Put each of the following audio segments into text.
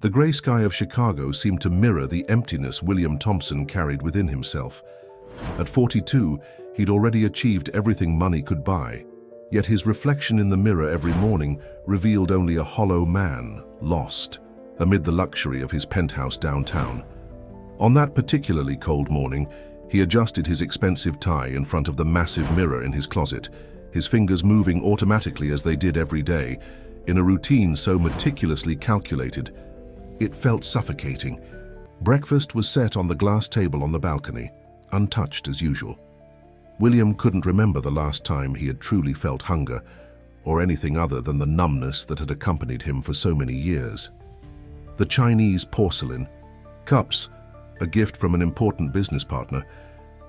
The gray sky of Chicago seemed to mirror the emptiness William Thompson carried within himself. At 42, he'd already achieved everything money could buy, yet his reflection in the mirror every morning revealed only a hollow man, lost, amid the luxury of his penthouse downtown. On that particularly cold morning, he adjusted his expensive tie in front of the massive mirror in his closet, his fingers moving automatically as they did every day, in a routine so meticulously calculated. It felt suffocating. Breakfast was set on the glass table on the balcony, untouched as usual. William couldn't remember the last time he had truly felt hunger, or anything other than the numbness that had accompanied him for so many years. The Chinese porcelain, cups, a gift from an important business partner,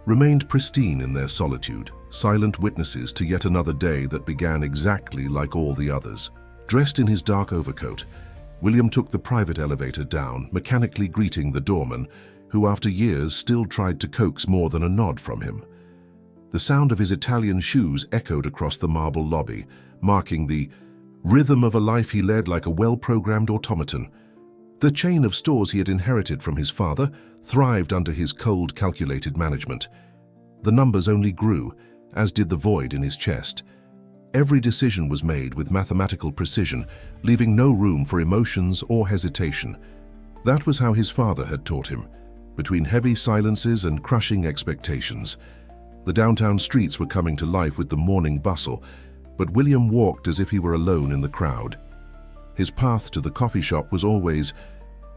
remained pristine in their solitude, silent witnesses to yet another day that began exactly like all the others. Dressed in his dark overcoat, William took the private elevator down, mechanically greeting the doorman, who after years still tried to coax more than a nod from him. The sound of his Italian shoes echoed across the marble lobby, marking the rhythm of a life he led like a well-programmed automaton. The chain of stores he had inherited from his father thrived under his cold, calculated management. The numbers only grew, as did the void in his chest. Every decision was made with mathematical precision, leaving no room for emotions or hesitation. That was how his father had taught him, between heavy silences and crushing expectations. The downtown streets were coming to life with the morning bustle, but William walked as if he were alone in the crowd. His path to the coffee shop was always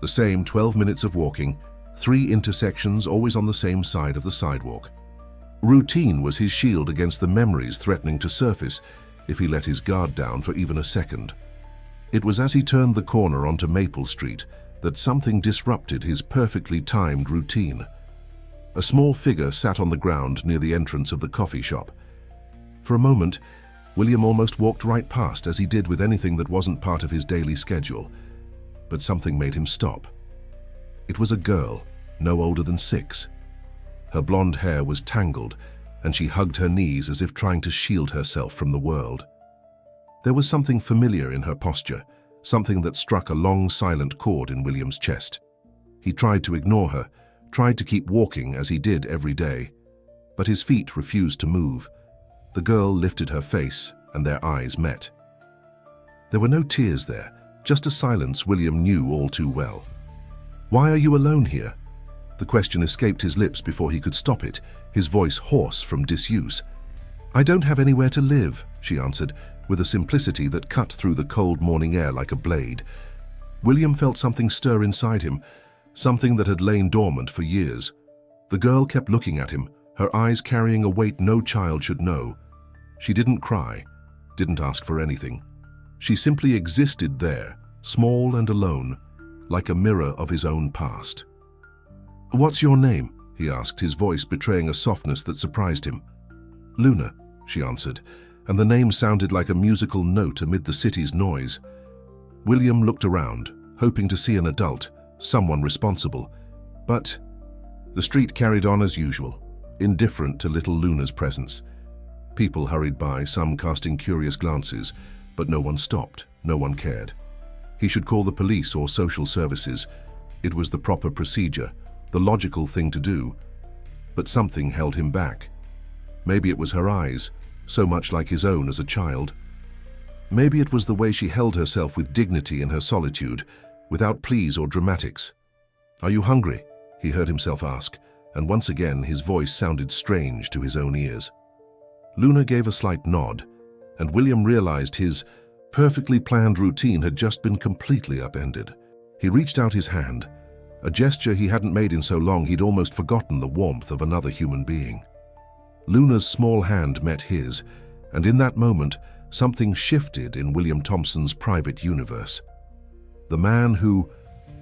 the same 12 minutes of walking, 3 intersections always on the same side of the sidewalk. Routine was his shield against the memories threatening to surface if he let his guard down for even a second. It was as he turned the corner onto Maple Street that something disrupted his perfectly timed routine. A small figure sat on the ground near the entrance of the coffee shop. For a moment, William almost walked right past, as he did with anything that wasn't part of his daily schedule. But something made him stop. It was a girl, no older than 6. Her blonde hair was tangled, and she hugged her knees as if trying to shield herself from the world. There was something familiar in her posture, something that struck a long, silent chord in William's chest. He tried to ignore her, tried to keep walking as he did every day, but his feet refused to move. The girl lifted her face, and their eyes met. There were no tears there, just a silence William knew all too well. "Why are you alone here?" The question escaped his lips before he could stop it, his voice hoarse from disuse. "I don't have anywhere to live," she answered, with a simplicity that cut through the cold morning air like a blade. William felt something stir inside him, something that had lain dormant for years. The girl kept looking at him, her eyes carrying a weight no child should know. She didn't cry, didn't ask for anything. She simply existed there, small and alone, like a mirror of his own past. "What's your name?" he asked, his voice betraying a softness that surprised him. "Luna," she answered, and the name sounded like a musical note amid the city's noise. William looked around, hoping to see an adult, someone responsible. But the street carried on as usual, indifferent to little Luna's presence. People hurried by, some casting curious glances, but no one stopped, no one cared. He should call the police or social services. It was the proper procedure, the logical thing to do. But something held him back. Maybe it was her eyes, so much like his own as a child. Maybe it was the way she held herself with dignity in her solitude, without pleas or dramatics. "Are you hungry?" he heard himself ask, and once again his voice sounded strange to his own ears. Luna gave a slight nod, and William realized his perfectly planned routine had just been completely upended. He reached out his hand, a gesture he hadn't made in so long he'd almost forgotten the warmth of another human being. Luna's small hand met his, and in that moment, something shifted in William Thompson's private universe. The man who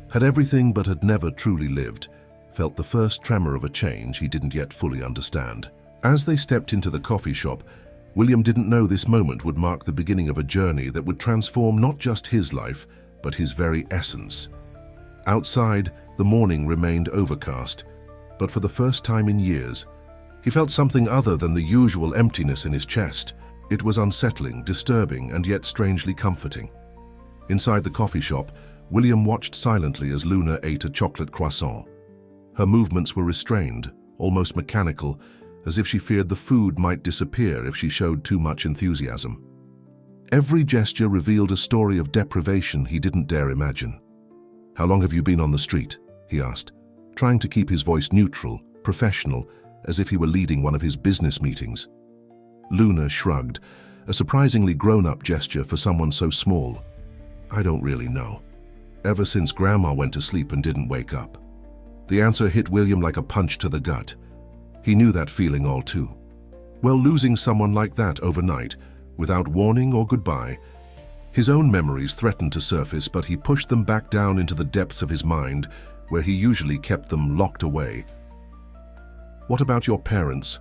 had everything but had never truly lived felt the first tremor of a change he didn't yet fully understand. As they stepped into the coffee shop, William didn't know this moment would mark the beginning of a journey that would transform not just his life, but his very essence. Outside, the morning remained overcast, but for the first time in years, he felt something other than the usual emptiness in his chest. It was unsettling, disturbing, and yet strangely comforting. Inside the coffee shop, William watched silently as Luna ate a chocolate croissant. Her movements were restrained, almost mechanical, as if she feared the food might disappear if she showed too much enthusiasm. Every gesture revealed a story of deprivation he didn't dare imagine. "How long have you been on the street?" he asked, trying to keep his voice neutral, professional, as if he were leading one of his business meetings. Luna shrugged, a surprisingly grown-up gesture for someone so small. "I don't really know. Ever since Grandma went to sleep and didn't wake up." The answer hit William like a punch to the gut. He knew that feeling all too well, losing someone like that overnight, without warning or goodbye. His own memories threatened to surface, but he pushed them back down into the depths of his mind, where he usually kept them locked away. "What about your parents?"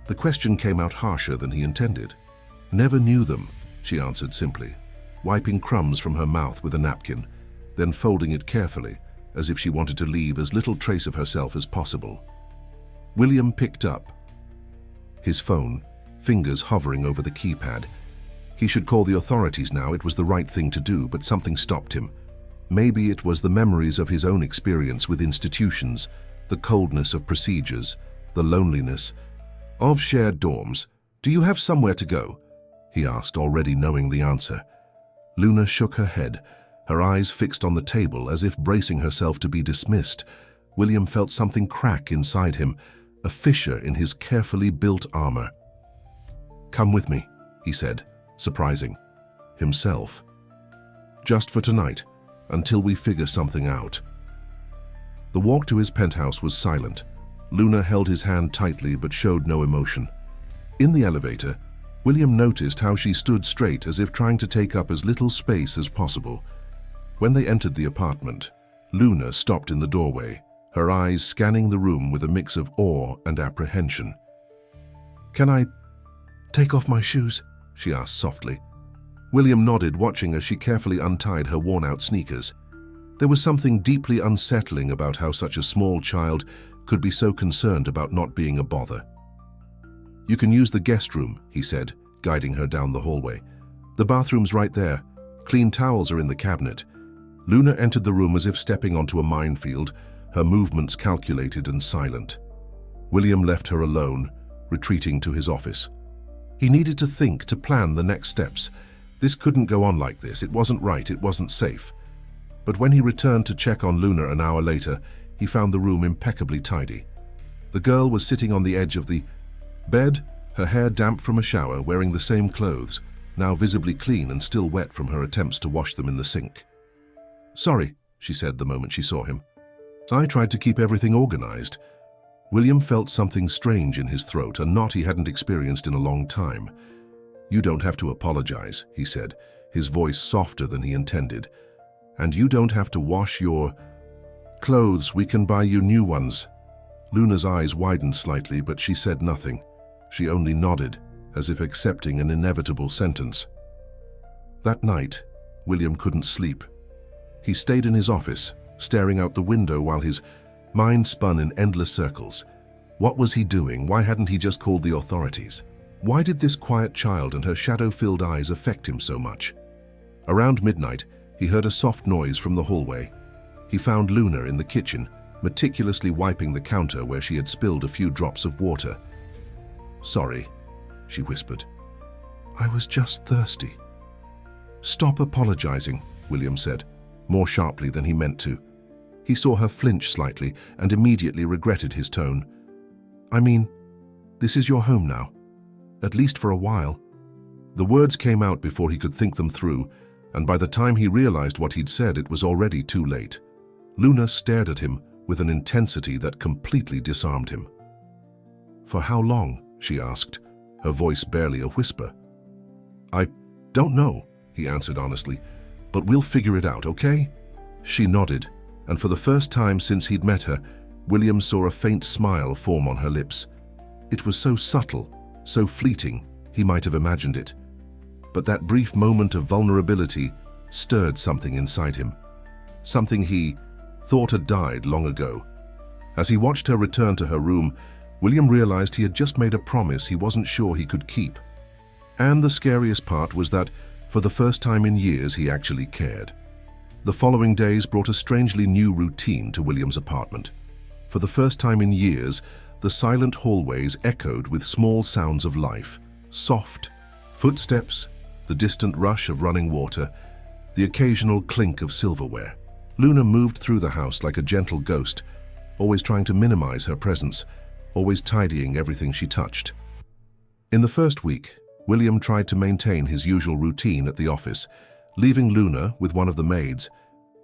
The question came out harsher than he intended. "Never knew them," she answered simply, wiping crumbs from her mouth with a napkin, then folding it carefully, as if she wanted to leave as little trace of herself as possible. William picked up his phone, fingers hovering over the keypad. He should call the authorities now. It was the right thing to do, but something stopped him. Maybe it was the memories of his own experience with institutions, the coldness of procedures, the loneliness of shared dorms. "Do you have somewhere to go?" he asked, already knowing the answer. Luna shook her head, her eyes fixed on the table as if bracing herself to be dismissed. William felt something crack inside him, a fissure in his carefully built armor. "Come with me," he said, surprising himself. "Just for tonight, until we figure something out." The walk to his penthouse was silent. Luna held his hand tightly but showed no emotion. In the elevator, William noticed how she stood straight, as if trying to take up as little space as possible. When they entered the apartment, Luna stopped in the doorway, her eyes scanning the room with a mix of awe and apprehension. "Can I take off my shoes?" she asked softly. William nodded, watching as she carefully untied her worn-out sneakers. There was something deeply unsettling about how such a small child could be so concerned about not being a bother. "You can use the guest room," he said, guiding her down the hallway. "The bathroom's right there. Clean towels are in the cabinet." Luna entered the room as if stepping onto a minefield, her movements calculated and silent. William left her alone, retreating to his office. He needed to think, to plan the next steps. This couldn't go on like this. It wasn't right, it wasn't safe. But when he returned to check on Luna an hour later, he found the room impeccably tidy. The girl was sitting on the edge of the bed, her hair damp from a shower, wearing the same clothes, now visibly clean and still wet from her attempts to wash them in the sink. "Sorry," she said the moment she saw him. "I tried to keep everything organized." William felt something strange in his throat, a knot he hadn't experienced in a long time. "You don't have to apologize," he said, his voice softer than he intended. "And you don't have to wash your clothes. We can buy you new ones." Luna's eyes widened slightly, but she said nothing. She only nodded, as if accepting an inevitable sentence. That night, William couldn't sleep. He stayed in his office, staring out the window while his mind spun in endless circles. What was he doing? Why hadn't he just called the authorities? Why did this quiet child and her shadow-filled eyes affect him so much? Around midnight, he heard a soft noise from the hallway. He found Luna in the kitchen, meticulously wiping the counter where she had spilled a few drops of water. "Sorry," she whispered. "I was just thirsty." "Stop apologizing," William said, more sharply than he meant to. He saw her flinch slightly and immediately regretted his tone. "I mean, this is your home now. At least for a while." The words came out before he could think them through, and by the time he realized what he'd said, it was already too late. Luna stared at him with an intensity that completely disarmed him. "For how long?" she asked, her voice barely a whisper. "I don't know," he answered honestly, "but we'll figure it out, okay?" She nodded, and for the first time since he'd met her, William saw a faint smile form on her lips. It was so subtle, so fleeting, he might have imagined it. But that brief moment of vulnerability stirred something inside him, something he thought had died long ago. As he watched her return to her room, William realized he had just made a promise he wasn't sure he could keep. And the scariest part was that, for the first time in years, he actually cared. The following days brought a strangely new routine to William's apartment. For the first time in years, the silent hallways echoed with small sounds of life. Soft footsteps, the distant rush of running water, the occasional clink of silverware. Luna moved through the house like a gentle ghost, always trying to minimize her presence, always tidying everything she touched. In the first week, William tried to maintain his usual routine at the office, leaving Luna with one of the maids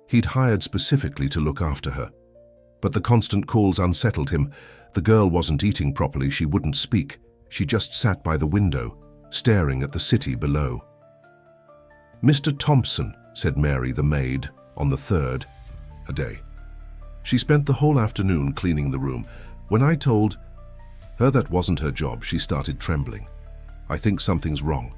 he'd hired specifically to look after her. But the constant calls unsettled him. The girl wasn't eating properly, she wouldn't speak. She just sat by the window, staring at the city below. "Mr. Thompson," said Mary, the maid, on the third day. She spent the whole afternoon cleaning the room. When I told her that wasn't her job, she started trembling. "I think something's wrong."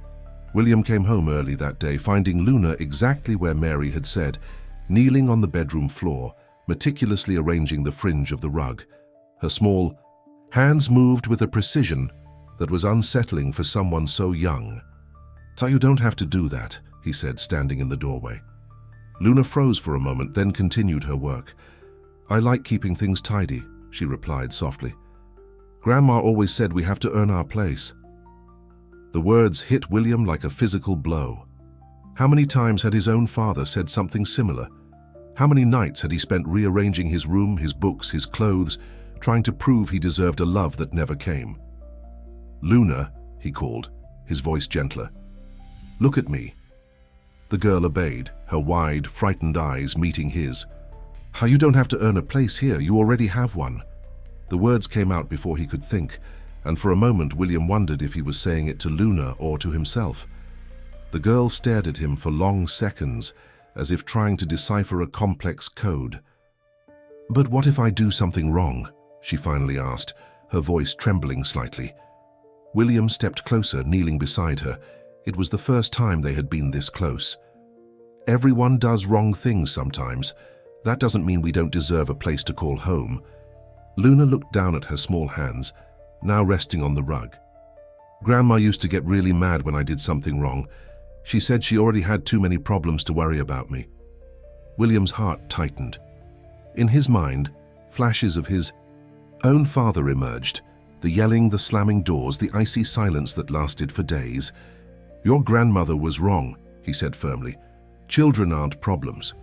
William came home early that day, finding Luna exactly where Mary had said, kneeling on the bedroom floor, meticulously arranging the fringe of the rug. Her small hands moved with a precision that was unsettling for someone so young. "So you don't have to do that," he said, standing in the doorway. Luna froze for a moment, then continued her work. "I like keeping things tidy," she replied softly. "Grandma always said we have to earn our place." The words hit William like a physical blow. How many times had his own father said something similar? How many nights had he spent rearranging his room, his books, his clothes, trying to prove he deserved a love that never came? "Luna," he called, his voice gentler. "Look at me." The girl obeyed, her wide, frightened eyes meeting his. "How you don't have to earn a place here, you already have one." The words came out before he could think, and for a moment William wondered if he was saying it to Luna or to himself. The girl stared at him for long seconds, as if trying to decipher a complex code. "But what if I do something wrong?" she finally asked, her voice trembling slightly. William stepped closer, kneeling beside her. It was the first time they had been this close. "Everyone does wrong things sometimes. That doesn't mean we don't deserve a place to call home." Luna looked down at her small hands, now resting on the rug. "Grandma used to get really mad when I did something wrong. She said she already had too many problems to worry about me." William's heart tightened. In his mind, flashes of his own father emerged, the yelling, the slamming doors, the icy silence that lasted for days. "Your grandmother was wrong," he said firmly. "Children aren't problems."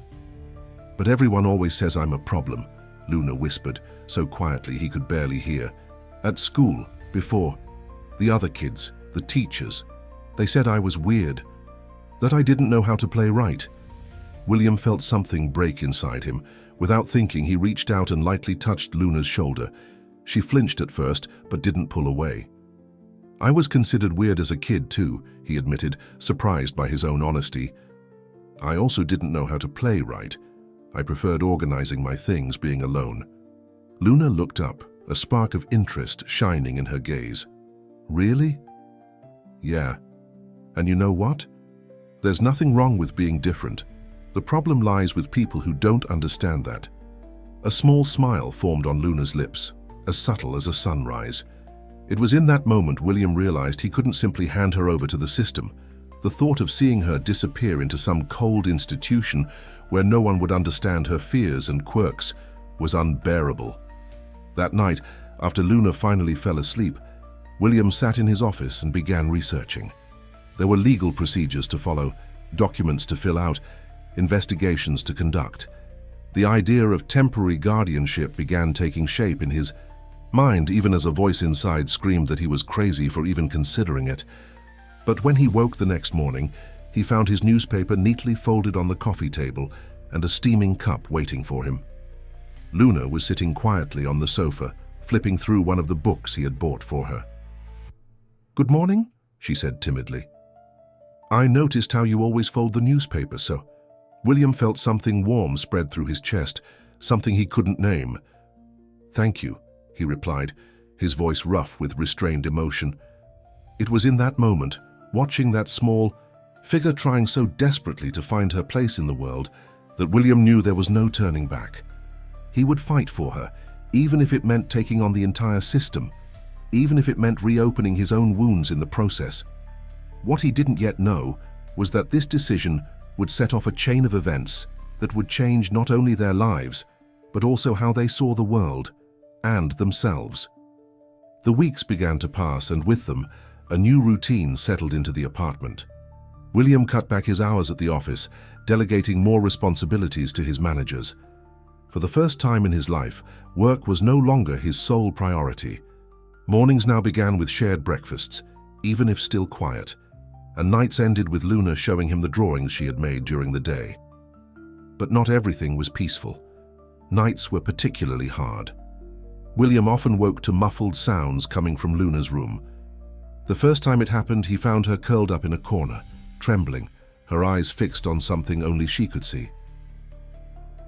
"But everyone always says I'm a problem," Luna whispered, so quietly he could barely hear. "At school, before, the other kids, the teachers, they said I was weird, that I didn't know how to play right." William felt something break inside him. Without thinking, he reached out and lightly touched Luna's shoulder. She flinched at first, but didn't pull away. "I was considered weird as a kid too," he admitted, surprised by his own honesty. "I also didn't know how to play right. I preferred organizing my things, being alone." Luna looked up, a spark of interest shining in her gaze. "Really?" "Yeah. And you know what? There's nothing wrong with being different. The problem lies with people who don't understand that." A small smile formed on Luna's lips, as subtle as a sunrise. It was in that moment William realized he couldn't simply hand her over to the system. The thought of seeing her disappear into some cold institution where no one would understand her fears and quirks was unbearable. That night, after Luna finally fell asleep, William sat in his office and began researching. There were legal procedures to follow, documents to fill out, investigations to conduct. The idea of temporary guardianship began taking shape in his mind, even as a voice inside screamed that he was crazy for even considering it. But when he woke the next morning, he found his newspaper neatly folded on the coffee table and a steaming cup waiting for him. Luna was sitting quietly on the sofa, flipping through one of the books he had bought for her. "Good morning," she said timidly. "I noticed how you always fold the newspaper, so..." William felt something warm spread through his chest, something he couldn't name. "Thank you," he replied, his voice rough with restrained emotion. It was in that moment, watching that small figure trying so desperately to find her place in the world, that William knew there was no turning back. He would fight for her, even if it meant taking on the entire system, even if it meant reopening his own wounds in the process. What he didn't yet know was that this decision would set off a chain of events that would change not only their lives, but also how they saw the world and themselves. The weeks began to pass, and with them, a new routine settled into the apartment. William cut back his hours at the office, delegating more responsibilities to his managers. For the first time in his life, work was no longer his sole priority. Mornings now began with shared breakfasts, even if still quiet, and nights ended with Luna showing him the drawings she had made during the day. But not everything was peaceful. Nights were particularly hard. William often woke to muffled sounds coming from Luna's room. The first time it happened, he found her curled up in a corner, trembling, her eyes fixed on something only she could see.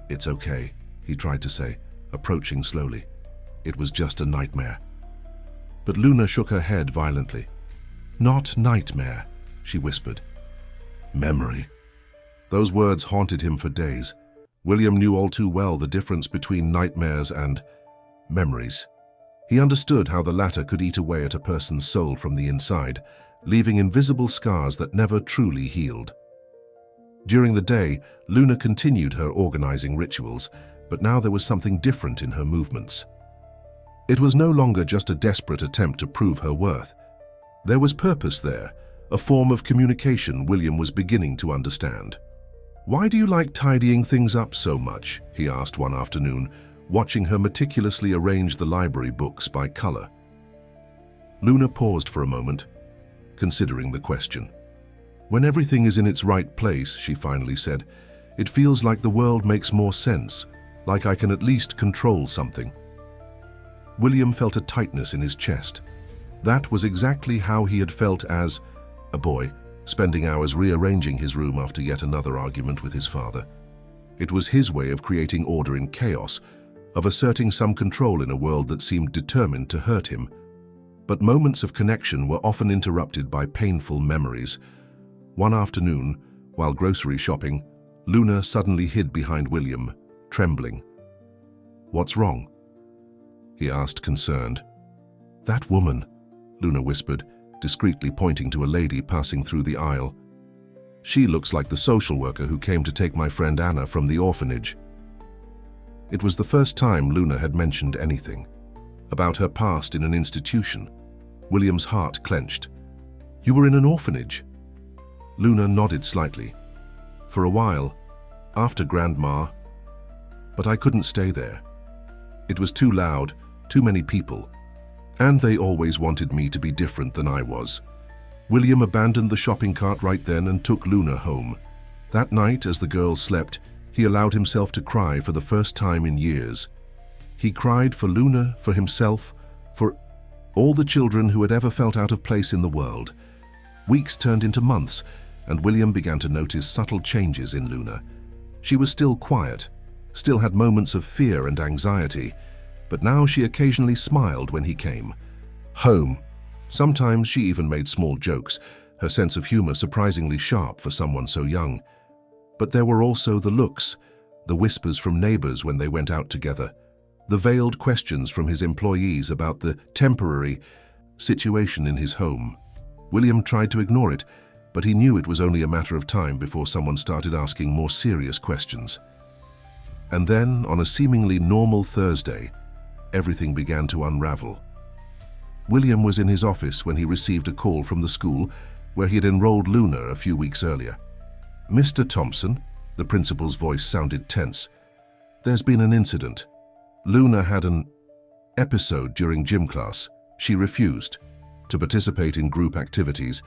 "It's okay," he tried to say, approaching slowly. "It was just a nightmare." But Luna shook her head violently. "Not nightmare," she whispered. "Memory." Those words haunted him for days. William knew all too well the difference between nightmares and memories. He understood how the latter could eat away at a person's soul from the inside, leaving invisible scars that never truly healed. During the day, Luna continued her organizing rituals, but now there was something different in her movements. It was no longer just a desperate attempt to prove her worth. There was purpose there, a form of communication William was beginning to understand. "Why do you like tidying things up so much?" he asked one afternoon, watching her meticulously arrange the library books by color. Luna paused for a moment, considering the question. "When everything is in its right place," she finally said, "it feels like the world makes more sense, like I can at least control something." William felt a tightness in his chest. That was exactly how he had felt as a boy, spending hours rearranging his room after yet another argument with his father. It was his way of creating order in chaos, of asserting some control in a world that seemed determined to hurt him. But moments of connection were often interrupted by painful memories. One afternoon, while grocery shopping, Luna suddenly hid behind William, trembling. "What's wrong?" he asked, concerned. "That woman," Luna whispered, discreetly pointing to a lady passing through the aisle. "She looks like the social worker who came to take my friend Anna from the orphanage." It was the first time Luna had mentioned anything about her past in an institution. William's heart clenched. "You were in an orphanage?" Luna nodded slightly. "For a while, after Grandma, but I couldn't stay there. It was too loud, too many people, and they always wanted me to be different than I was." William abandoned the shopping cart right then and took Luna home. That night, as the girls slept, he allowed himself to cry for the first time in years. He cried for Luna, for himself, for all the children who had ever felt out of place in the world. Weeks turned into months, and William began to notice subtle changes in Luna. She was still quiet, still had moments of fear and anxiety, but now she occasionally smiled when he came home. Sometimes she even made small jokes, her sense of humor surprisingly sharp for someone so young. But there were also the looks, the whispers from neighbors when they went out together, the veiled questions from his employees about the temporary situation in his home. William tried to ignore it, but he knew it was only a matter of time before someone started asking more serious questions. And then, on a seemingly normal Thursday, everything began to unravel. William was in his office when he received a call from the school where he had enrolled Luna a few weeks earlier. "Mr. Thompson," the principal's voice sounded tense. "There's been an incident. Luna had an episode during gym class. She refused to participate in group activities,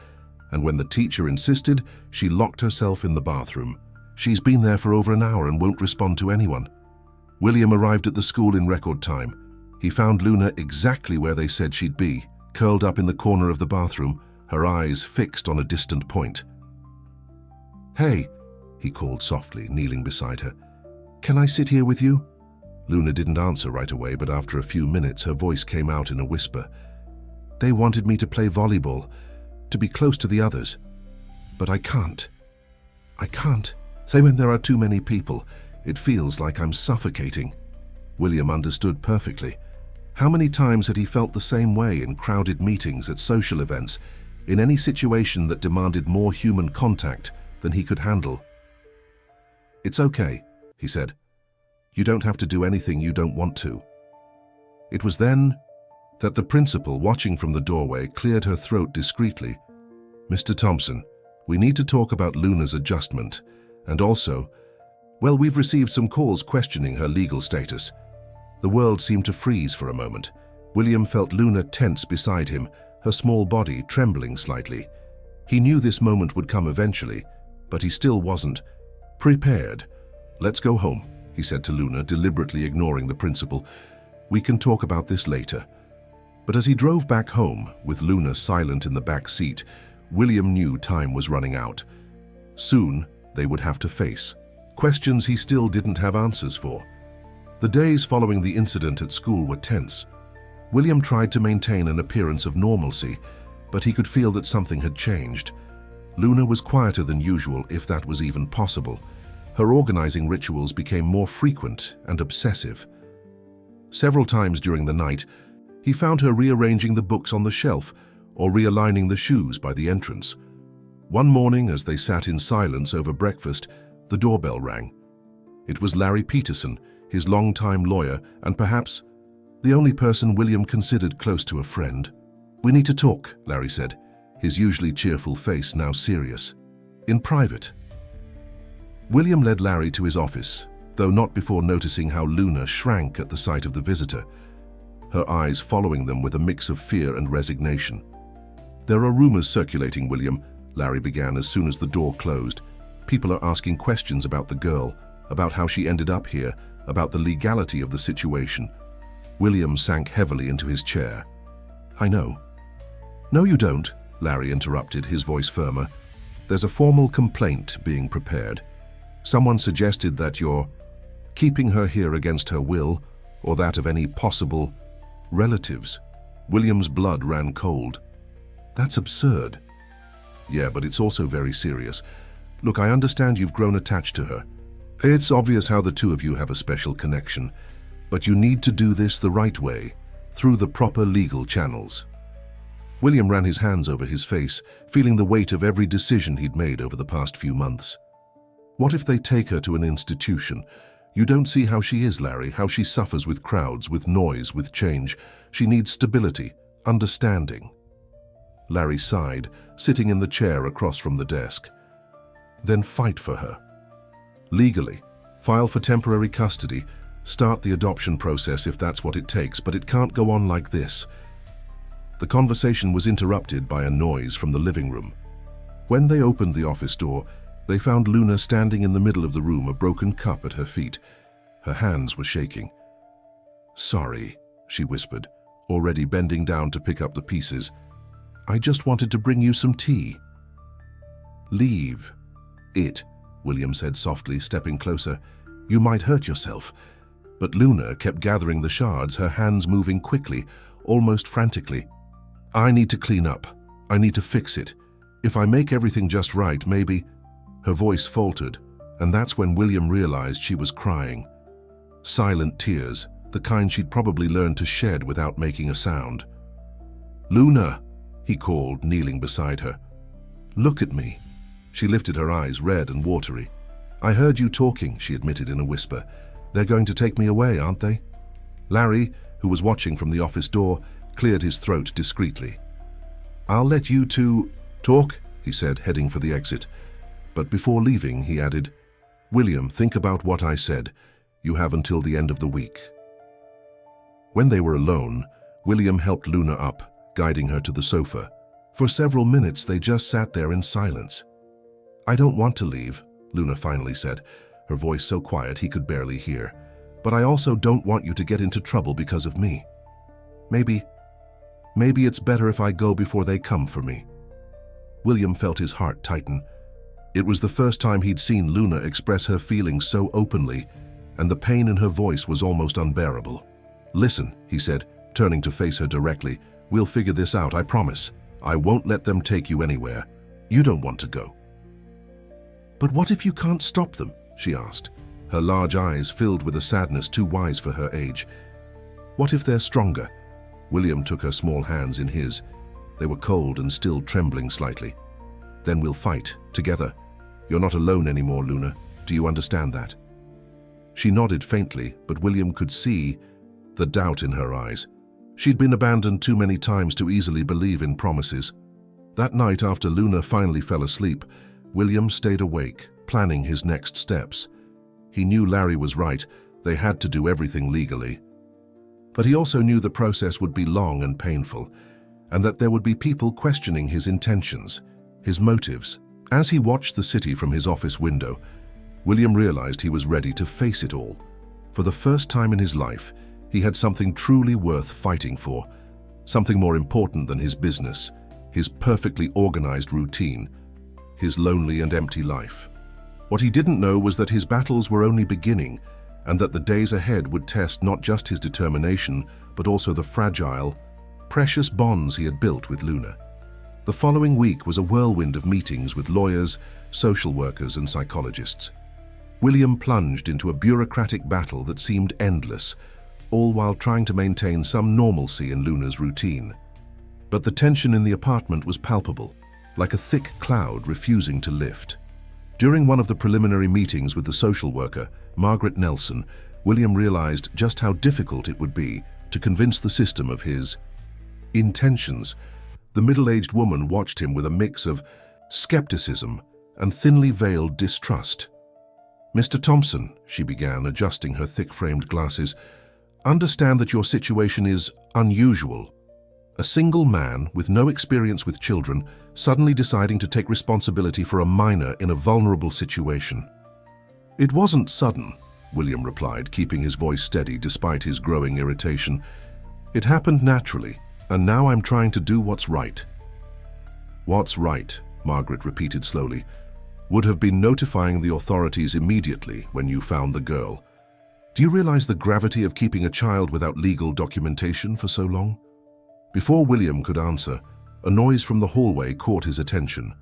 and when the teacher insisted, she locked herself in the bathroom. She's been there for over an hour and won't respond to anyone." William arrived at the school in record time. He found Luna exactly where they said she'd be, curled up in the corner of the bathroom, her eyes fixed on a distant point. "Hey," he called softly, kneeling beside her. "Can I sit here with you?" Luna didn't answer right away, but after a few minutes her voice came out in a whisper. "They wanted me to play volleyball, to be close to the others. But I can't. I can't. Say when there are too many people, it feels like I'm suffocating." William understood perfectly. How many times had he felt the same way in crowded meetings, at social events, in any situation that demanded more human contact than he could handle? "It's okay," he said. "You don't have to do anything you don't want to." It was then that the principal, watching from the doorway, cleared her throat discreetly. "Mr. Thompson, we need to talk about Luna's adjustment, and also, well, we've received some calls questioning her legal status." The world seemed to freeze for a moment. William felt Luna tense beside him, her small body trembling slightly. He knew this moment would come eventually, but he still wasn't prepared. "Let's go home," he said to Luna, deliberately ignoring the principal. "We can talk about this later." But as he drove back home, with Luna silent in the back seat, William knew time was running out. Soon, they would have to face questions he still didn't have answers for. The days following the incident at school were tense. William tried to maintain an appearance of normalcy, but he could feel that something had changed. Luna was quieter than usual, if that was even possible. Her organizing rituals became more frequent and obsessive. Several times during the night, he found her rearranging the books on the shelf or realigning the shoes by the entrance. One morning, as they sat in silence over breakfast, the doorbell rang. It was Larry Peterson, his longtime lawyer, and perhaps the only person William considered close to a friend. "We need to talk," Larry said, his usually cheerful face now serious. "In private." William led Larry to his office, though not before noticing how Luna shrank at the sight of the visitor, her eyes following them with a mix of fear and resignation. "There are rumors circulating, William," Larry began as soon as the door closed. "People are asking questions about the girl, about how she ended up here, about the legality of the situation." William sank heavily into his chair. "I know." "No, you don't," Larry interrupted, his voice firmer. "There's a formal complaint being prepared. Someone suggested that you're keeping her here against her will, or that of any possible relatives." William's blood ran cold. "That's absurd." "Yeah, but it's also very serious. Look, I understand you've grown attached to her. It's obvious how the two of you have a special connection, but you need to do this the right way, through the proper legal channels." William ran his hands over his face, feeling the weight of every decision he'd made over the past few months. What if they take her to an institution? You don't see how she is, Larry, how she suffers with crowds, with noise, with change. She needs stability, understanding. Larry sighed, sitting in the chair across from the desk. "Then fight for her. Legally, file for temporary custody, start the adoption process if that's what it takes, but it can't go on like this." The conversation was interrupted by a noise from the living room. When they opened the office door, they found Luna standing in the middle of the room, a broken cup at her feet. Her hands were shaking. "Sorry," she whispered, already bending down to pick up the pieces. "I just wanted to bring you some tea." "Leave it," William said softly, stepping closer. "You might hurt yourself." But Luna kept gathering the shards, her hands moving quickly, almost frantically. "I need to clean up. I need to fix it. If I make everything just right, maybe—" Her voice faltered, and that's when William realized she was crying. Silent tears, the kind she'd probably learned to shed without making a sound. "Luna," he called, kneeling beside her. "Look at me." She lifted her eyes, red and watery. "I heard you talking," she admitted in a whisper. "They're going to take me away, aren't they?" Larry, who was watching from the office door, cleared his throat discreetly. "I'll let you two talk," he said, heading for the exit. But before leaving, he added, "William, think about what I said. You have until the end of the week." When they were alone, William helped Luna up, guiding her to the sofa. For several minutes, they just sat there in silence. "I don't want to leave," Luna finally said, her voice so quiet he could barely hear. "But I also don't want you to get into trouble because of me. Maybe it's better if I go before they come for me." William felt his heart tighten. It was the first time he'd seen Luna express her feelings so openly, and the pain in her voice was almost unbearable. "Listen," he said, turning to face her directly. "We'll figure this out, I promise. I won't let them take you anywhere. You don't want to go." "But what if you can't stop them?" she asked, her large eyes filled with a sadness too wise for her age. "What if they're stronger?" William took her small hands in his. They were cold and still trembling slightly. "Then we'll fight, together. You're not alone anymore, Luna. Do you understand that?" She nodded faintly, but William could see the doubt in her eyes. She'd been abandoned too many times to easily believe in promises. That night, after Luna finally fell asleep, William stayed awake, planning his next steps. He knew Larry was right. They had to do everything legally. But he also knew the process would be long and painful, and that there would be people questioning his intentions, his motives. As he watched the city from his office window, William realized he was ready to face it all. For the first time in his life, he had something truly worth fighting for, something more important than his business, his perfectly organized routine, his lonely and empty life. What he didn't know was that his battles were only beginning, and that the days ahead would test not just his determination, but also the fragile, precious bonds he had built with Luna. The following week was a whirlwind of meetings with lawyers, social workers, and psychologists. William plunged into a bureaucratic battle that seemed endless, all while trying to maintain some normalcy in Luna's routine. But the tension in the apartment was palpable, like a thick cloud refusing to lift. During one of the preliminary meetings with the social worker, Margaret Nelson, William realized just how difficult it would be to convince the system of his intentions. The middle-aged woman watched him with a mix of skepticism and thinly veiled distrust. "Mr. Thompson," she began, adjusting her thick-framed glasses, "understand that your situation is unusual. A single man with no experience with children suddenly deciding to take responsibility for a minor in a vulnerable situation." "It wasn't sudden," William replied, keeping his voice steady despite his growing irritation. "It happened naturally, and now I'm trying to do what's right." "What's right," Margaret repeated slowly, "would have been notifying the authorities immediately when you found the girl. Do you realize the gravity of keeping a child without legal documentation for so long?" Before William could answer, a noise from the hallway caught his attention.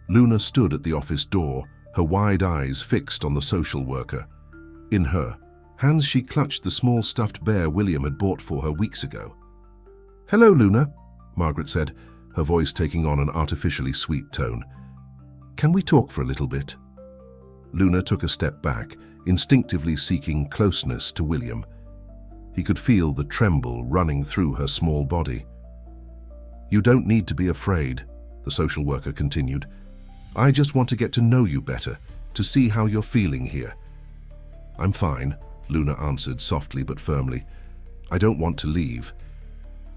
Luna stood at the office door, her wide eyes fixed on the social worker. In her hands she clutched the small stuffed bear William had bought for her weeks ago. "Hello, Luna," Margaret said, her voice taking on an artificially sweet tone. "Can we talk for a little bit?" Luna took a step back, instinctively seeking closeness to William. He could feel the tremble running through her small body. "You don't need to be afraid," the social worker continued. "I just want to get to know you better, to see how you're feeling here." "I'm fine," Luna answered softly but firmly. "I don't want to leave."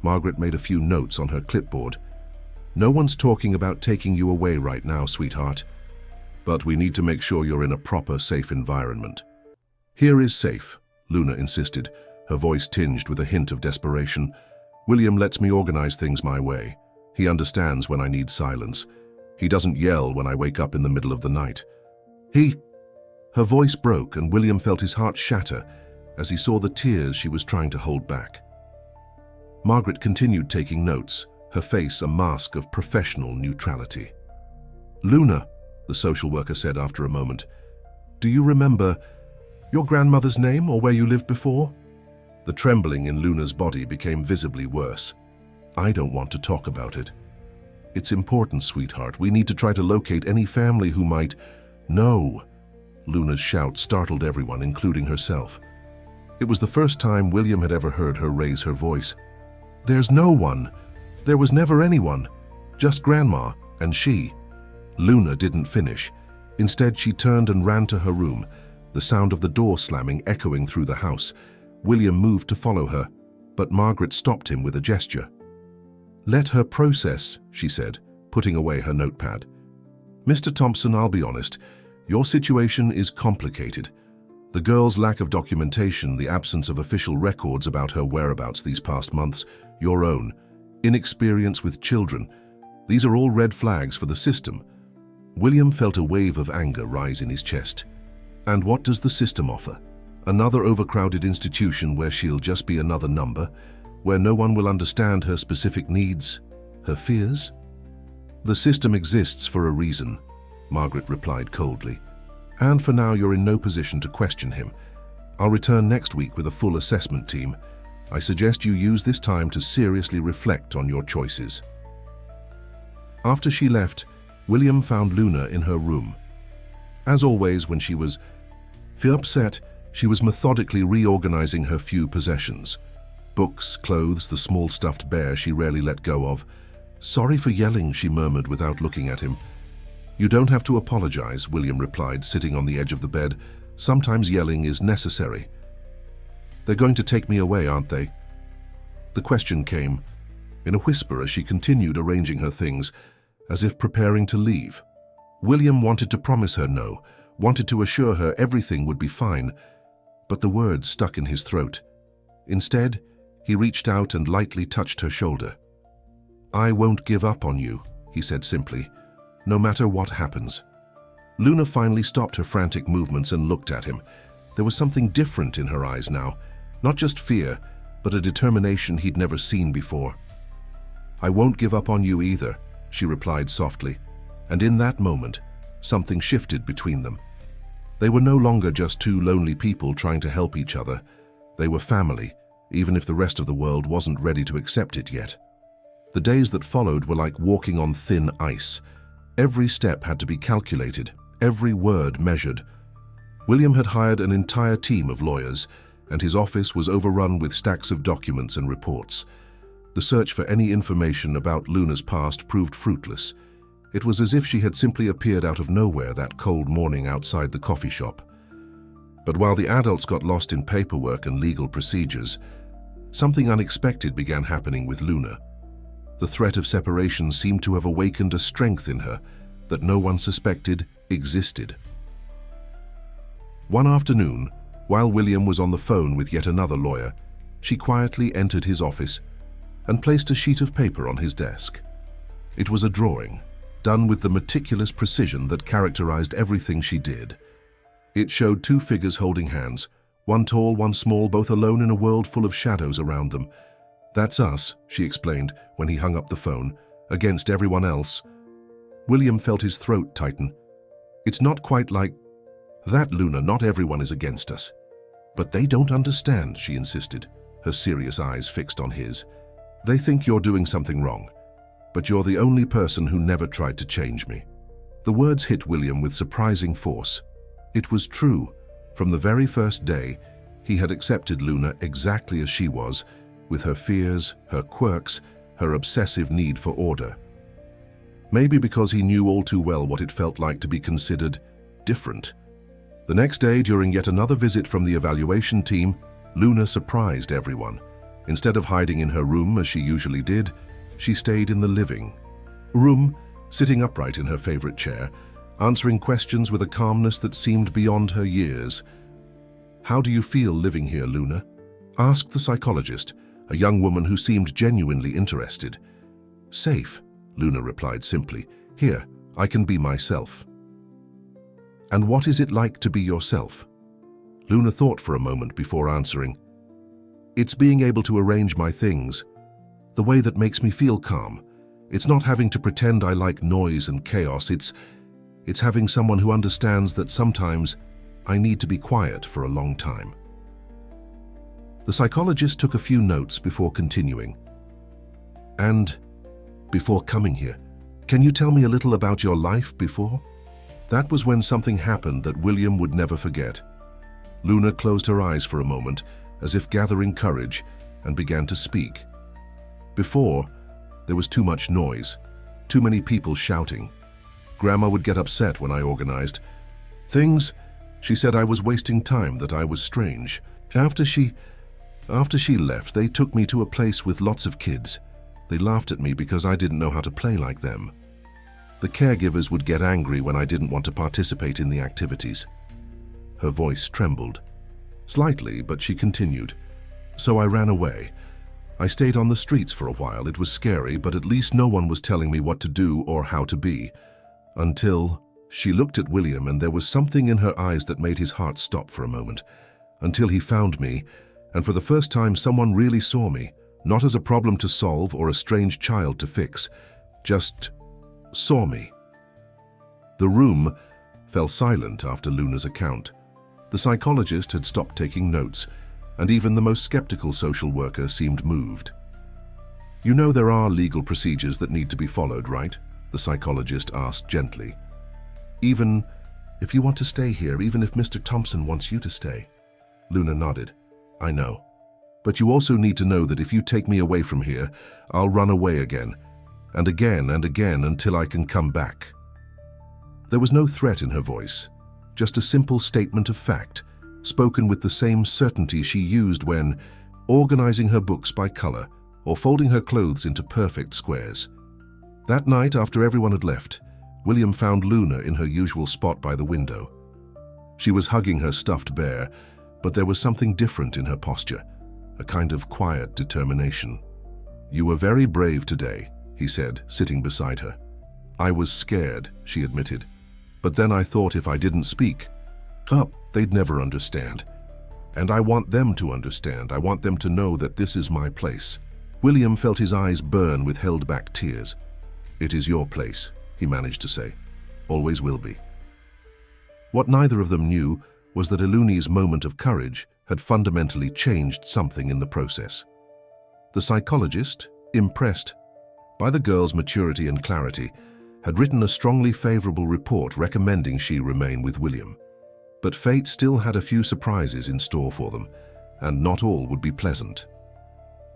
Margaret made a few notes on her clipboard. "No one's talking about taking you away right now, sweetheart. But we need to make sure you're in a proper, safe environment." "Here is safe," Luna insisted, her voice tinged with a hint of desperation. "William lets me organize things my way. He understands when I need silence. He doesn't yell when I wake up in the middle of the night. Her voice broke, and William felt his heart shatter as he saw the tears she was trying to hold back. Margaret continued taking notes, her face a mask of professional neutrality. "Luna," the social worker said after a moment, "do you remember your grandmother's name or where you lived before?" The trembling in Luna's body became visibly worse. "I don't want to talk about it." "It's important, sweetheart. We need to try to locate any family who might—" "No!" Luna's shout startled everyone, including herself. It was the first time William had ever heard her raise her voice. "There's no one. There was never anyone. Just Grandma and she." Luna didn't finish. Instead, she turned and ran to her room, the sound of the door slamming echoing through the house. William moved to follow her, but Margaret stopped him with a gesture. "Let her process," she said, putting away her notepad. "Mr. Thompson, I'll be honest. Your situation is complicated. The girl's lack of documentation, the absence of official records about her whereabouts these past months, your own inexperience with children, these are all red flags for the system." William felt a wave of anger rise in his chest. "And what does the system offer? Another overcrowded institution where she'll just be another number, where no one will understand her specific needs, her fears?" "The system exists for a reason," Margaret replied coldly. "And for now, you're in no position to question him. I'll return next week with a full assessment team. I suggest you use this time to seriously reflect on your choices." After she left, William found Luna in her room. As always, when she was upset, She was methodically reorganizing her few possessions. Books, clothes, the small stuffed bear she rarely let go of. "Sorry for yelling," she murmured without looking at him. "You don't have to apologize," William replied, sitting on the edge of the bed. "Sometimes yelling is necessary." "They're going to take me away, aren't they?" The question came in a whisper as she continued arranging her things, as if preparing to leave. William wanted to promise her no, wanted to assure her everything would be fine, but the words stuck in his throat. Instead, he reached out and lightly touched her shoulder. "I won't give up on you," he said simply, "no matter what happens." Luna finally stopped her frantic movements and looked at him. There was something different in her eyes now, not just fear, but a determination he'd never seen before. "I won't give up on you either," she replied softly, and in that moment, something shifted between them. They were no longer just two lonely people trying to help each other. They were family, even if the rest of the world wasn't ready to accept it yet. The days that followed were like walking on thin ice. Every step had to be calculated, every word measured. William had hired an entire team of lawyers, and his office was overrun with stacks of documents and reports. The search for any information about Luna's past proved fruitless. It was as if she had simply appeared out of nowhere that cold morning outside the coffee shop. But while the adults got lost in paperwork and legal procedures, something unexpected began happening with Luna. The threat of separation seemed to have awakened a strength in her that no one suspected existed. One afternoon, while William was on the phone with yet another lawyer, she quietly entered his office and placed a sheet of paper on his desk. It was a drawing, done with the meticulous precision that characterized everything she did. It showed two figures holding hands, one tall, one small, both alone in a world full of shadows around them. "That's us," she explained when he hung up the phone, "against everyone else." William felt his throat tighten. "It's not quite like that, Luna. Not everyone is against us." "But they don't understand," she insisted, her serious eyes fixed on his. "They think you're doing something wrong, but you're the only person who never tried to change me." The words hit William with surprising force. It was true. From the very first day, he had accepted Luna exactly as she was, with her fears, her quirks, her obsessive need for order. Maybe because he knew all too well what it felt like to be considered different. The next day, during yet another visit from the evaluation team, Luna surprised everyone. Instead of hiding in her room as she usually did, she stayed in the living room, sitting upright in her favorite chair, answering questions with a calmness that seemed beyond her years. "How do you feel living here, Luna?" asked the psychologist, a young woman who seemed genuinely interested. "Safe," Luna replied simply. "Here, I can be myself." "And what is it like to be yourself?" Luna thought for a moment before answering. "It's being able to arrange my things, the way that makes me feel calm. It's not having to pretend I like noise and chaos. It's having someone who understands that sometimes I need to be quiet for a long time." The psychologist took a few notes before continuing. "And before coming here, can you tell me a little about your life before?" That was when something happened that William would never forget. Luna closed her eyes for a moment, as if gathering courage, and began to speak. "Before, there was too much noise, too many people shouting. Grandma would get upset when I organized things. She said I was wasting time, that I was strange. After she left, they took me to a place with lots of kids. They laughed at me because I didn't know how to play like them. The caregivers would get angry when I didn't want to participate in the activities." Her voice trembled slightly, but she continued. "So I ran away. I stayed on the streets for a while. It was scary, but at least no one was telling me what to do or how to be. Until..." She looked at William, and there was something in her eyes that made his heart stop for a moment. "Until he found me, and for the first time someone really saw me, not as a problem to solve or a strange child to fix, just saw me." The room fell silent after Luna's account. The psychologist had stopped taking notes, and even the most skeptical social worker seemed moved. "You know there are legal procedures that need to be followed, right?" the psychologist asked gently. "Even if you want to stay here, even if Mr. Thompson wants you to stay." Luna nodded. I know. But you also need to know that if you take me away from here, I'll run away again, and again and again until I can come back. There was no threat in her voice, just a simple statement of fact, spoken with the same certainty she used when organizing her books by color or folding her clothes into perfect squares. That night, after everyone had left, William found Luna in her usual spot by the window. She was hugging her stuffed bear, but there was something different in her posture, a kind of quiet determination. "You were very brave today," he said, sitting beside her. "I was scared," she admitted. "But then I thought if I didn't speak up, they'd never understand. And I want them to understand. I want them to know that this is my place." William felt his eyes burn with held-back tears. "It is your place," he managed to say. "Always will be." What neither of them knew was that Eluni's moment of courage had fundamentally changed something in the process. The psychologist, impressed by the girl's maturity and clarity, had written a strongly favorable report recommending she remain with William. But fate still had a few surprises in store for them, and not all would be pleasant.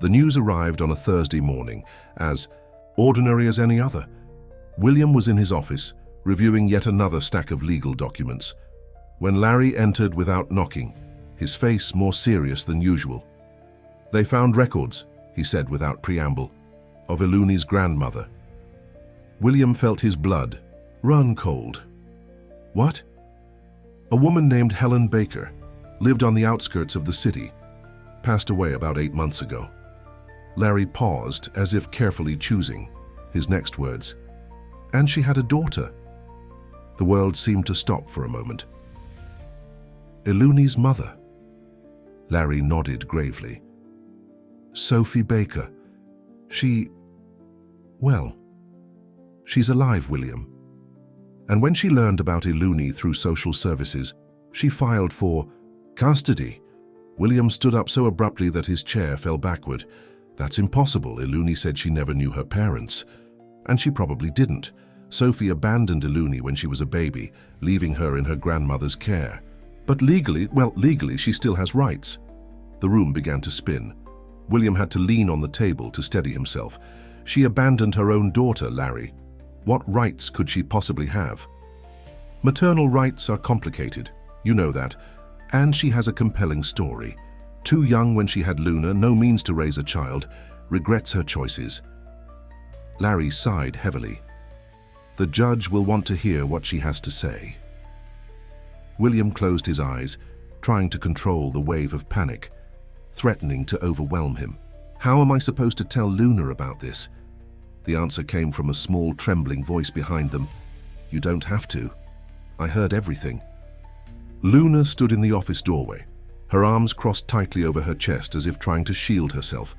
The news arrived on a Thursday morning, as ordinary as any other. William was in his office, reviewing yet another stack of legal documents, when Larry entered without knocking, his face more serious than usual. "They found records," he said without preamble, "of Eluni's grandmother." William felt his blood run cold. "What?" "A woman named Helen Baker, lived on the outskirts of the city, passed away about 8 months ago." Larry paused, as if carefully choosing his next words. "And she had a daughter." The world seemed to stop for a moment. "Eluni's mother?" Larry nodded gravely. "Sophie Baker. Well, she's alive, William. And when she learned about Eluni through social services, she filed for custody." William stood up so abruptly that his chair fell backward. "That's impossible. Eluni said she never knew her parents. And she probably didn't. Sophie abandoned Eluni when she was a baby, leaving her in her grandmother's care. But legally, she still has rights." The room began to spin. William had to lean on the table to steady himself. "She abandoned her own daughter, Larry. What rights could she possibly have?" "Maternal rights are complicated, you know that. And she has a compelling story. Too young when she had Luna, no means to raise a child, regrets her choices." Larry sighed heavily. "The judge will want to hear what she has to say." William closed his eyes, trying to control the wave of panic, threatening to overwhelm him. "How am I supposed to tell Luna about this?" The answer came from a small, trembling voice behind them. "You don't have to. I heard everything." Luna stood in the office doorway, her arms crossed tightly over her chest as if trying to shield herself.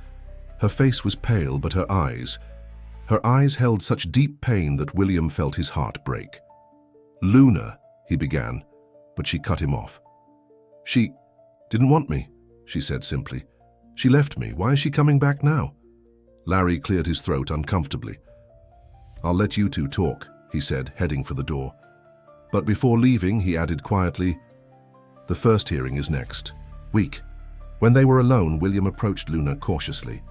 Her face was pale, but her eyes held such deep pain that William felt his heart break. "Luna," he began, but she cut him off. "She didn't want me," she said simply. "She left me. Why is she coming back now?" Larry cleared his throat uncomfortably. "I'll let you two talk," he said, heading for the door. But before leaving, he added quietly, "The first hearing is next week." When they were alone, William approached Luna cautiously.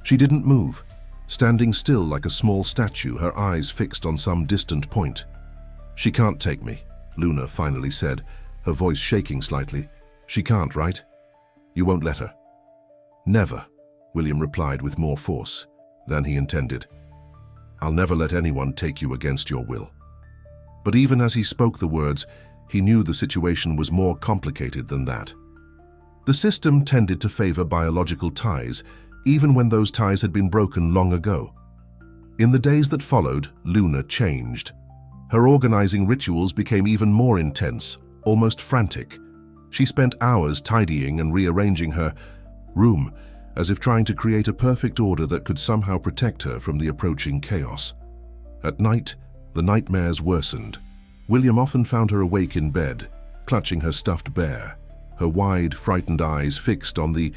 She didn't move, standing still like a small statue, her eyes fixed on some distant point. "She can't take me," Luna finally said, her voice shaking slightly. "She can't, right? You won't let her?" "Never," William replied with more force than he intended. "I'll never let anyone take you against your will." But even as he spoke the words, he knew the situation was more complicated than that. The system tended to favor biological ties, even when those ties had been broken long ago. In the days that followed, Luna changed. Her organizing rituals became even more intense, almost frantic. She spent hours tidying and rearranging her room, as if trying to create a perfect order that could somehow protect her from the approaching chaos. At night, the nightmares worsened. William often found her awake in bed, clutching her stuffed bear, her wide, frightened eyes fixed on the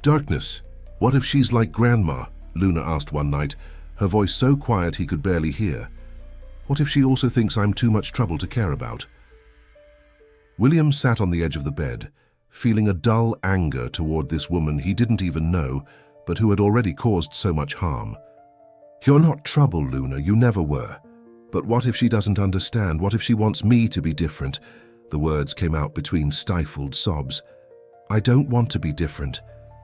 darkness. "What if she's like Grandma?" Luna asked one night, her voice so quiet he could barely hear. "What if she also thinks I'm too much trouble to care about?" William sat on the edge of the bed, feeling a dull anger toward this woman he didn't even know, but who had already caused so much harm. "You're not trouble, Luna, you never were. But what if she doesn't understand? What if she wants me to be different?" The words came out between stifled sobs. "I don't want to be different.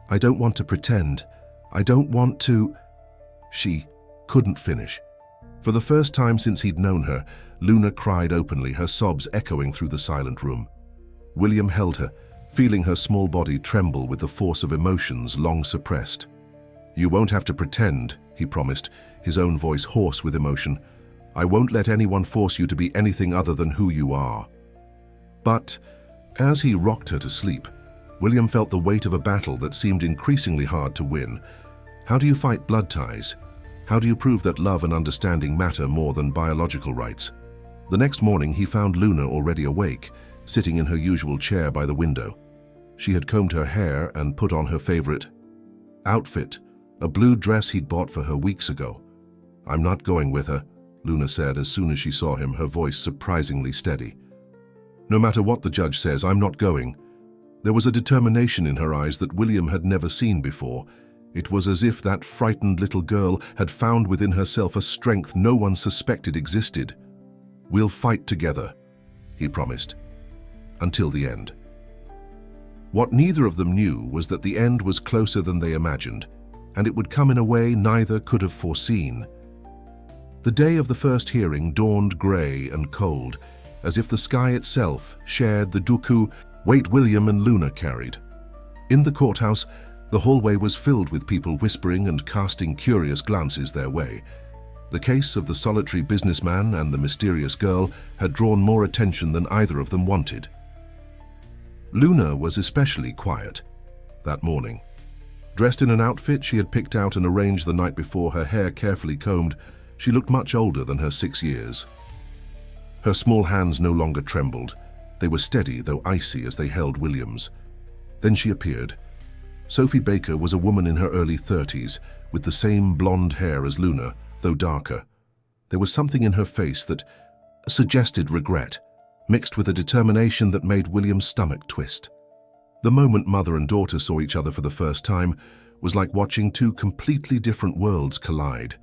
I don't want to pretend. I don't want to—" She couldn't finish. For the first time since he'd known her, Luna cried openly, her sobs echoing through the silent room. William held her, feeling her small body tremble with the force of emotions long suppressed. "You won't have to pretend," he promised, his own voice hoarse with emotion. "I won't let anyone force you to be anything other than who you are." But as he rocked her to sleep, William felt the weight of a battle that seemed increasingly hard to win. How do you fight blood ties? How do you prove that love and understanding matter more than biological rights? The next morning he found Luna already awake, sitting in her usual chair by the window. She had combed her hair and put on her favorite outfit, a blue dress he'd bought for her weeks ago. "I'm not going with her," Luna said as soon as she saw him, her voice surprisingly steady. "No matter what the judge says, I'm not going." There was a determination in her eyes that William had never seen before. It was as if that frightened little girl had found within herself a strength no one suspected existed. "We'll fight together," he promised, until the end. What neither of them knew was that the end was closer than they imagined, and it would come in a way neither could have foreseen. The day of the first hearing dawned grey and cold, as if the sky itself shared the dukkha weight William and Luna carried. In the courthouse, the hallway was filled with people whispering and casting curious glances their way. The case of the solitary businessman and the mysterious girl had drawn more attention than either of them wanted. Luna was especially quiet that morning. Dressed in an outfit she had picked out and arranged the night before, her hair carefully combed, she looked much older than her 6 years. Her small hands no longer trembled. They were steady, though icy, as they held William's. Then she appeared. Sophie Baker was a woman in her early 30s, with the same blonde hair as Luna, though darker. There was something in her face that suggested regret, mixed with a determination that made William's stomach twist. The moment mother and daughter saw each other for the first time was like watching two completely different worlds collide.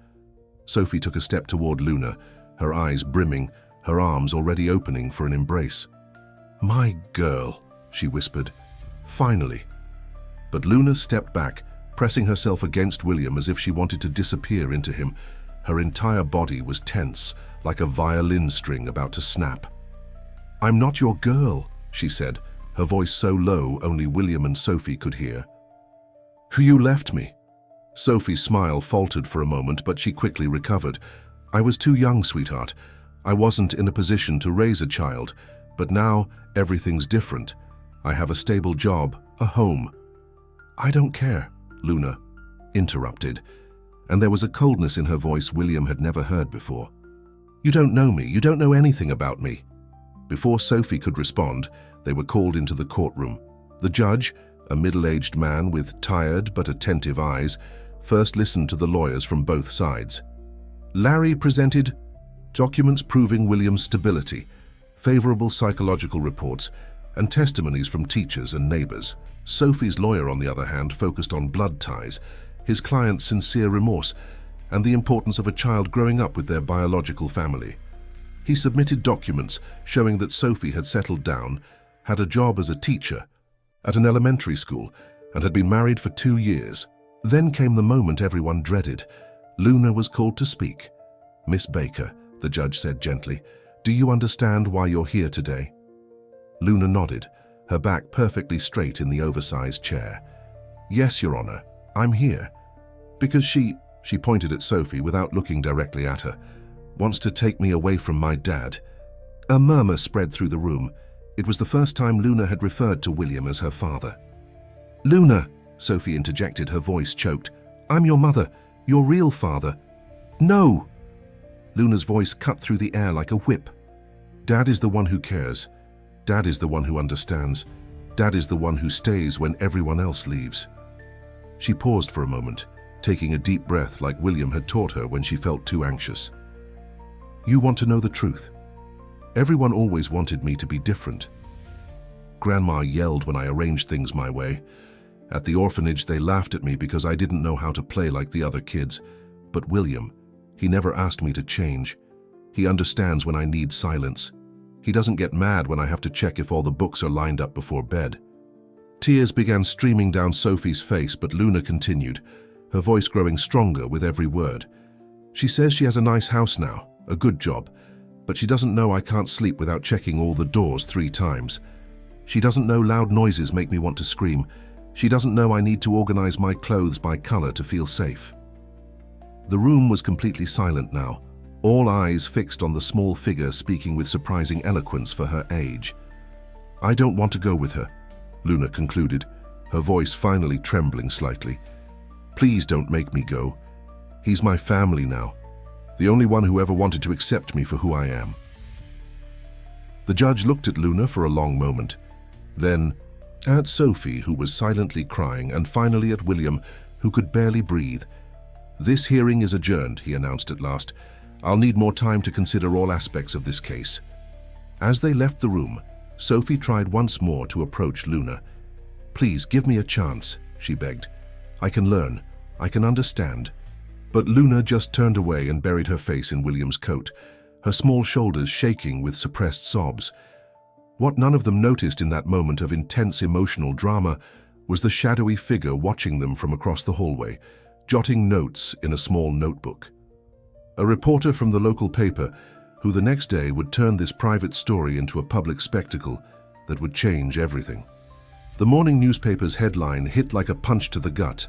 Sophie took a step toward Luna, her eyes brimming, her arms already opening for an embrace. "My girl," she whispered, "finally." But Luna stepped back, pressing herself against William as if she wanted to disappear into him. Her entire body was tense, like a violin string about to snap. "I'm not your girl," she said, her voice so low only William and Sophie could hear. "You left me." Sophie's smile faltered for a moment, but she quickly recovered. "I was too young, sweetheart. I wasn't in a position to raise a child, but now everything's different. I have a stable job, a home." "I don't care," Luna interrupted, and there was a coldness in her voice William had never heard before. "You don't know me. You don't know anything about me." Before Sophie could respond, they were called into the courtroom. The judge, a middle-aged man with tired but attentive eyes, first listened to the lawyers from both sides. Larry presented documents proving William's stability, favorable psychological reports, and testimonies from teachers and neighbors. Sophie's lawyer, on the other hand, focused on blood ties, his client's sincere remorse, and the importance of a child growing up with their biological family. He submitted documents showing that Sophie had settled down, had a job as a teacher at an elementary school, and had been married for 2 years. Then came the moment everyone dreaded. Luna was called to speak. "Miss Baker," the judge said gently, "do you understand why you're here today?" Luna nodded, her back perfectly straight in the oversized chair. "Yes, Your Honor, I'm here. Because she pointed at Sophie without looking directly at her, "wants to take me away from my dad." A murmur spread through the room. It was the first time Luna had referred to William as her father. "Luna," Sophie interjected, her voice choked. "I'm your mother, your real father." "No!" Luna's voice cut through the air like a whip. "Dad is the one who cares. Dad is the one who understands. Dad is the one who stays when everyone else leaves." She paused for a moment, taking a deep breath like William had taught her when she felt too anxious. "You want to know the truth. Everyone always wanted me to be different. Grandma yelled when I arranged things my way. At the orphanage, they laughed at me because I didn't know how to play like the other kids. But William, he never asked me to change. He understands when I need silence. He doesn't get mad when I have to check if all the books are lined up before bed. Tears began streaming down Sophie's face, but Luna continued, her voice growing stronger with every word. She says she has a nice house now, a good job, but she doesn't know I can't sleep without checking all the doors 3 times. She doesn't know loud noises make me want to scream. She doesn't know I need to organize my clothes by color to feel safe. The room was completely silent now, all eyes fixed on the small figure speaking with surprising eloquence for her age. I don't want to go with her, Luna concluded, her voice finally trembling slightly. Please don't make me go. He's my family now, the only one who ever wanted to accept me for who I am. The judge looked at Luna for a long moment, then at Sophie, who was silently crying, and finally at William, who could barely breathe. This hearing is adjourned, he announced at last. I'll need more time to consider all aspects of this case. As they left the room, Sophie tried once more to approach Luna. Please, give me a chance, she begged. I can learn. I can understand. But Luna just turned away and buried her face in William's coat, her small shoulders shaking with suppressed sobs. What none of them noticed in that moment of intense emotional drama was the shadowy figure watching them from across the hallway, jotting notes in a small notebook. A reporter from the local paper, who the next day would turn this private story into a public spectacle that would change everything. The morning newspaper's headline hit like a punch to the gut.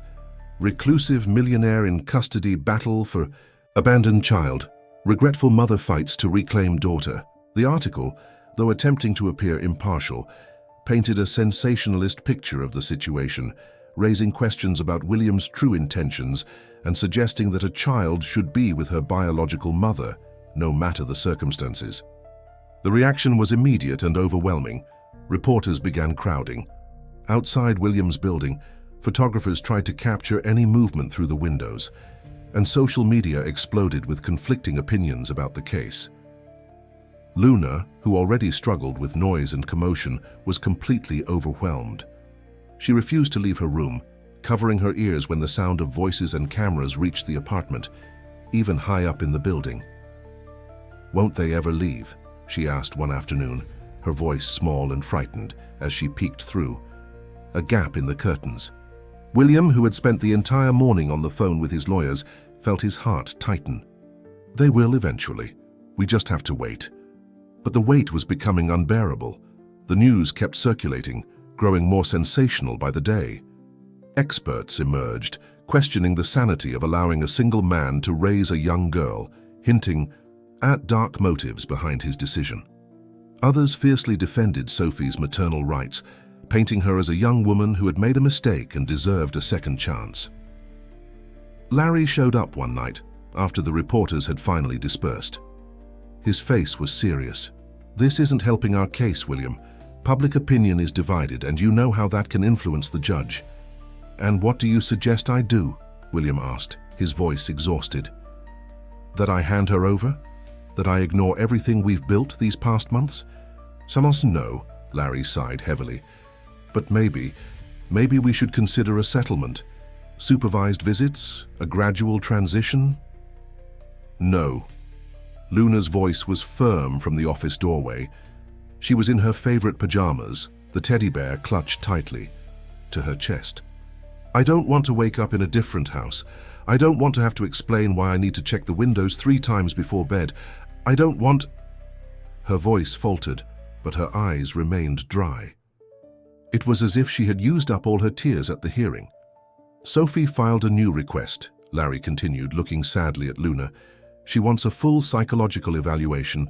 Reclusive millionaire in custody battle for abandoned child. Regretful mother fights to reclaim daughter. The article, though attempting to appear impartial, painted a sensationalist picture of the situation, raising questions about William's true intentions and suggesting that a child should be with her biological mother, no matter the circumstances. The reaction was immediate and overwhelming. Reporters began crowding. Outside William's building, photographers tried to capture any movement through the windows, and social media exploded with conflicting opinions about the case. Luna, who already struggled with noise and commotion, was completely overwhelmed. She refused to leave her room, covering her ears when the sound of voices and cameras reached the apartment, even high up in the building. Won't they ever leave? She asked one afternoon, her voice small and frightened as she peeked through a gap in the curtains. William, who had spent the entire morning on the phone with his lawyers, felt his heart tighten. They will eventually. We just have to wait. But the wait was becoming unbearable. The news kept circulating, growing more sensational by the day. Experts emerged, questioning the sanity of allowing a single man to raise a young girl, hinting at dark motives behind his decision. Others fiercely defended Sophie's maternal rights, painting her as a young woman who had made a mistake and deserved a second chance. Larry showed up one night, after the reporters had finally dispersed. His face was serious. This isn't helping our case, William. Public opinion is divided, and you know how that can influence the judge. And what do you suggest I do? William asked, his voice exhausted. That I hand her over? That I ignore everything we've built these past months? No, Larry sighed heavily. But maybe we should consider a settlement. Supervised visits? A gradual transition? No. Luna's voice was firm from the office doorway. She was in her favorite pajamas, the teddy bear clutched tightly to her chest. I don't want to wake up in a different house. I don't want to have to explain why I need to check the windows 3 times before bed. I don't want... Her voice faltered, but her eyes remained dry. It was as if she had used up all her tears at the hearing. Sophie filed a new request, Larry continued, looking sadly at Luna. She wants a full psychological evaluation.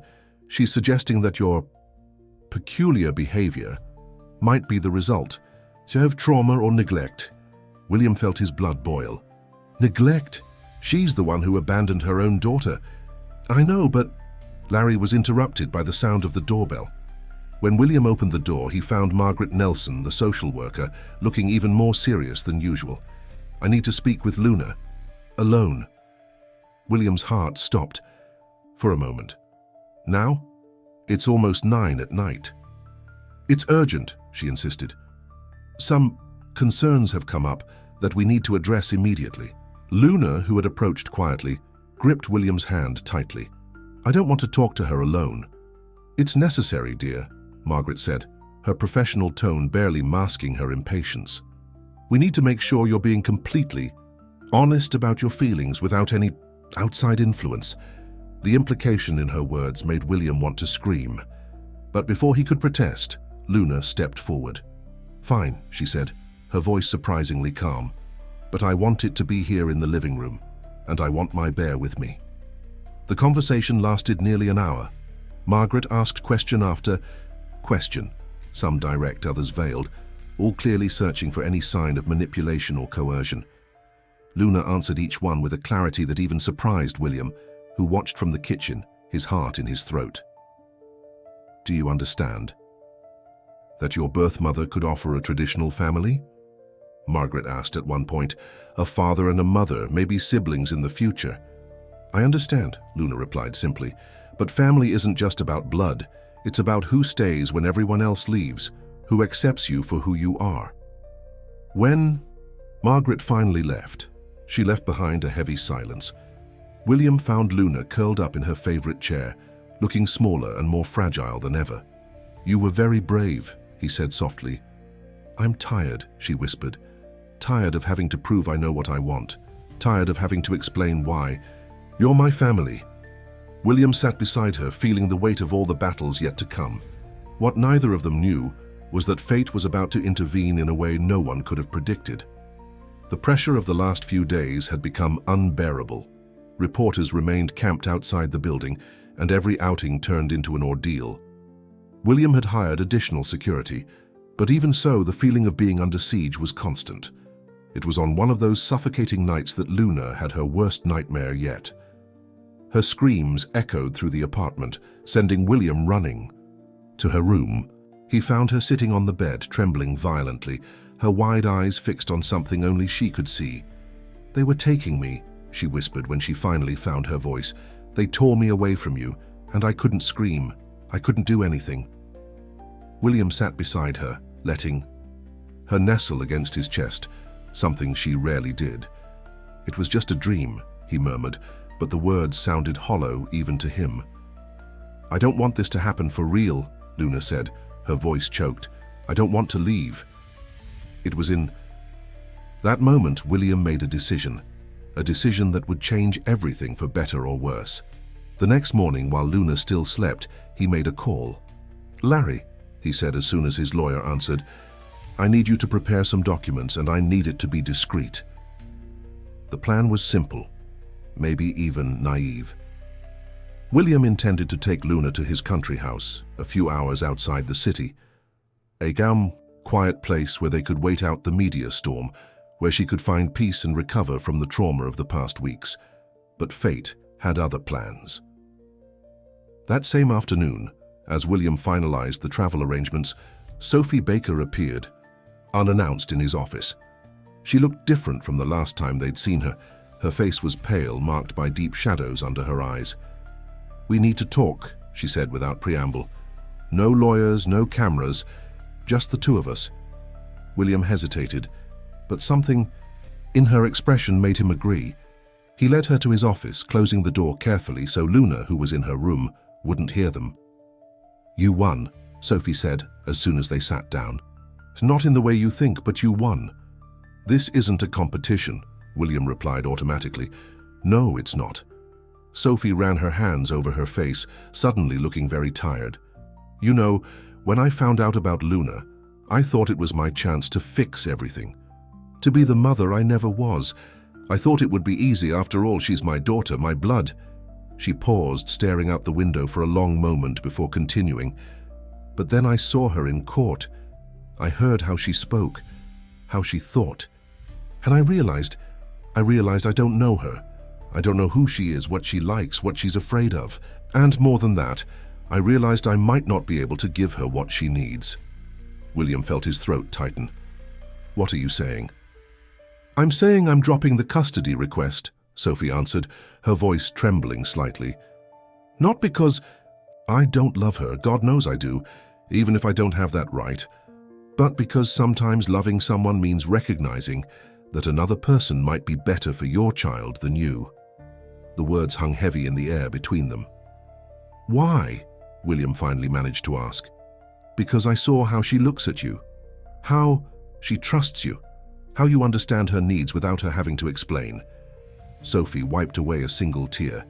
She's suggesting that your peculiar behavior might be the result of trauma or neglect. William felt his blood boil. Neglect? She's the one who abandoned her own daughter. I know, but... Larry was interrupted by the sound of the doorbell. When William opened the door, he found Margaret Nelson, the social worker, looking even more serious than usual. I need to speak with Luna. Alone. William's heart stopped for a moment. Now? It's almost 9 at night. It's urgent, she insisted. Some concerns have come up that we need to address immediately. Luna, who had approached quietly, gripped William's hand tightly. I don't want to talk to her alone. It's necessary, dear, Margaret said, her professional tone barely masking her impatience. We need to make sure you're being completely honest about your feelings without any outside influence. The implication in her words made William want to scream. But before he could protest, Luna stepped forward. Fine, she said, her voice surprisingly calm. But I want it to be here in the living room, and I want my bear with me. The conversation lasted nearly an hour. Margaret asked question after question, some direct, others veiled, all clearly searching for any sign of manipulation or coercion. Luna answered each one with a clarity that even surprised William, who watched from the kitchen, his heart in his throat. Do you understand that your birth mother could offer a traditional family? Margaret asked at one point. A father and a mother, maybe siblings in the future. I understand, Luna replied simply, but family isn't just about blood. It's about who stays when everyone else leaves, who accepts you for who you are. When Margaret finally left, she left behind a heavy silence. William found Luna curled up in her favorite chair, looking smaller and more fragile than ever. You were very brave, he said softly. I'm tired, she whispered. Tired of having to prove I know what I want. Tired of having to explain why. You're my family. William sat beside her, feeling the weight of all the battles yet to come. What neither of them knew was that fate was about to intervene in a way no one could have predicted. The pressure of the last few days had become unbearable. Reporters remained camped outside the building, and every outing turned into an ordeal. William had hired additional security, but even so, the feeling of being under siege was constant. It was on one of those suffocating nights that Luna had her worst nightmare yet. Her screams echoed through the apartment, sending William running. To her room, he found her sitting on the bed, trembling violently, her wide eyes fixed on something only she could see. They were taking me, she whispered when she finally found her voice. They tore me away from you, and I couldn't scream. I couldn't do anything. William sat beside her, letting her nestle against his chest, something she rarely did. It was just a dream, he murmured, but the words sounded hollow even to him. I don't want this to happen for real, Luna said, her voice choked. I don't want to leave. It was in that moment William made a decision that would change everything for better or worse. The next morning, while Luna still slept, he made a call. Larry, he said as soon as his lawyer answered, I need you to prepare some documents and I need it to be discreet. The plan was simple, maybe even naive. William intended to take Luna to his country house, a few hours outside the city. A calm, quiet place where they could wait out the media storm, where she could find peace and recover from the trauma of the past weeks. But fate had other plans. That same afternoon, as William finalized the travel arrangements, Sophie Baker appeared, unannounced in his office. She looked different from the last time they'd seen her. Her face was pale, marked by deep shadows under her eyes. We need to talk, she said without preamble. No lawyers, no cameras, just the two of us. William hesitated, but something in her expression made him agree. He led her to his office, closing the door carefully so Luna, who was in her room, wouldn't hear them. You won, Sophie said as soon as they sat down. Not in the way you think, but you won. This isn't a competition, William replied automatically. No, it's not. Sophie ran her hands over her face, suddenly looking very tired. You know, when I found out about Luna, I thought it was my chance to fix everything. To be the mother I never was. I thought it would be easy. After all, she's my daughter, my blood. She paused, staring out the window for a long moment before continuing. But then I saw her in court. I heard how she spoke, how she thought. And I realized I don't know her. I don't know who she is, what she likes, what she's afraid of. And more than that, I realized I might not be able to give her what she needs. William felt his throat tighten. What are you saying? I'm saying I'm dropping the custody request, Sophie answered, her voice trembling slightly. Not because I don't love her, God knows I do, even if I don't have that right. but because sometimes loving someone means recognizing that another person might be better for your child than you. The words hung heavy in the air between them. Why? William finally managed to ask. Because I saw how she looks at you, how she trusts you, how you understand her needs without her having to explain. Sophie wiped away a single tear.